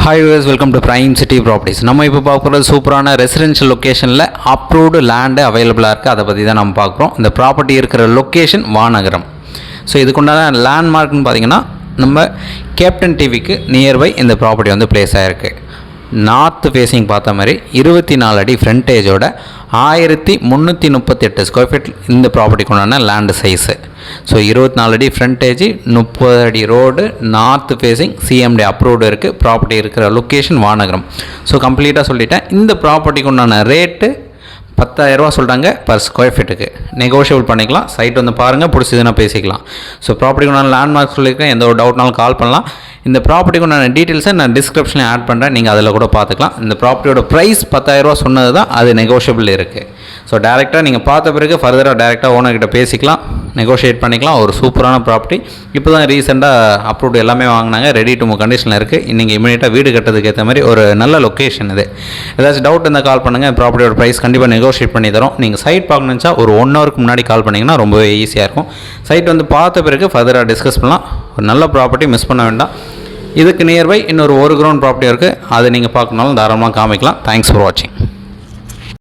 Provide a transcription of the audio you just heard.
Hi viewers, welcome to prime city properties. நம்ம இப்போ பார்க்குறது சூப்பரான ரெசிடென்ஷியல் லொக்கேஷனில் அப்ரூவ்டு லேண்டு அவைலபிளாக இருக்குது. அதை பற்றி தான் நம்ம பார்க்குறோம். இந்த ப்ராப்பர்ட்டி இருக்கிற லொக்கேஷன் வானகரம். ஸோ இதுக்குண்டான லேண்ட்மார்க்னு பார்த்தீங்கன்னா நம்ம கேப்டன் டிவிக்கு நியர்பை இந்த ப்ராப்பர்ட்டி வந்து பிளேஸ் ஆகிருக்கு. நார்த் ஃபேஸிங் பார்த்த மாதிரி 24 அடி ஃப்ரண்டேஜோட 1338 ஸ்கொயர் ஃபீட் இந்த ப்ராப்பர்ட்டிக்கு உண்டான லேண்டு சைஸு. ஸோ 24 அடி ஃப்ரண்டேஜ், 30 அடி road, north facing, CMD approved இருக்குது. ப்ராப்பர்ட்டி இருக்கிற லொக்கேஷன் வானகரம். ஸோ கம்ப்ளீட்டாக சொல்லிட்டேன். இந்த ப்ராப்பர்ட்டிக்கு உண்டான ரேட்டு 10,000 சொல்கிறாங்க பர் ஸ்கொயர் ஃபீட்டுக்கு. நெகோஷியபிள் பண்ணிக்கலாம். சைட் வந்து பாருங்கள், பிடிச்சதுன்னா பேசிக்கலாம். ஸோ ப்ராப்பர்ட்டிக்கு உண்டான லேண்ட்மார்க் சொல்லியிருக்கேன். எந்த ஒரு டவுட்னாலும் கால் பண்ணலாம். இந்த ப்ராப்பர்ட்டிக்கு உண்டான டீட்டெயில்ஸை நான் டிஸ்கிரிப்ஷனில் ஆட் பண்ணுறேன். நீங்கள் அதில் கூட பார்த்துக்கலாம். இந்த ப்ராப்பர்ட்டியோட ப்ரைஸ் 10,000 சொன்னது தான், அது நெகோஷியபிள் இருக்குது. ஸோ டேரெக்டாக நீங்கள் பார்த்த பிறகு ஃபர்தராக டேரெக்டாக ஓனர்கிட்ட பேசிக்கலாம், நெகோஷியேட் பண்ணிக்கலாம். ஒரு சூப்பரான ப்ராப்பர்ட்டி. இப்போ தான் ரீசெண்டாக அப்ரூவ்டு எல்லாமே வாங்கினாங்க. ரெடி டு மூவ் கண்டிஷனில் இருக்குது. நீங்கள் இமீடியட்டாக வீடு கட்டுறதுக்கு ஏற்ற மாதிரி ஒரு நல்ல லொக்கேஷன் இது. ஏதாச்சும் டவுட் இருந்தால் கால் பண்ணுங்கள். ப்ராப்பர்ட்டியோட ப்ரைஸ் கண்டிப்பாக நெகோஷியேட் பண்ணி தரோம். நீங்கள் சைட் பார்க்கணுச்சா ஒரு 1 ஹவருக்கு முன்னாடி கால் பண்ணிங்கன்னா ரொம்பவே ஈஸியாக இருக்கும். சைட் வந்து பார்த்த பிறகு ஃபர்தராக டிஸ்கஸ் பண்ணலாம். ஒரு நல்ல ப்ராப்பர்ட்டி, மிஸ் பண்ண வேண்டாம். இதுக்கு நியர்பை இன்னொரு 1 கிரவுண்ட் ப்ராப்பர்ட்டி இருக்குது. அதை நீங்கள் பார்க்கணுனாலும் தாராளமாக காமிக்கலாம். தேங்க்ஸ் ஃபார் வாட்சிங்.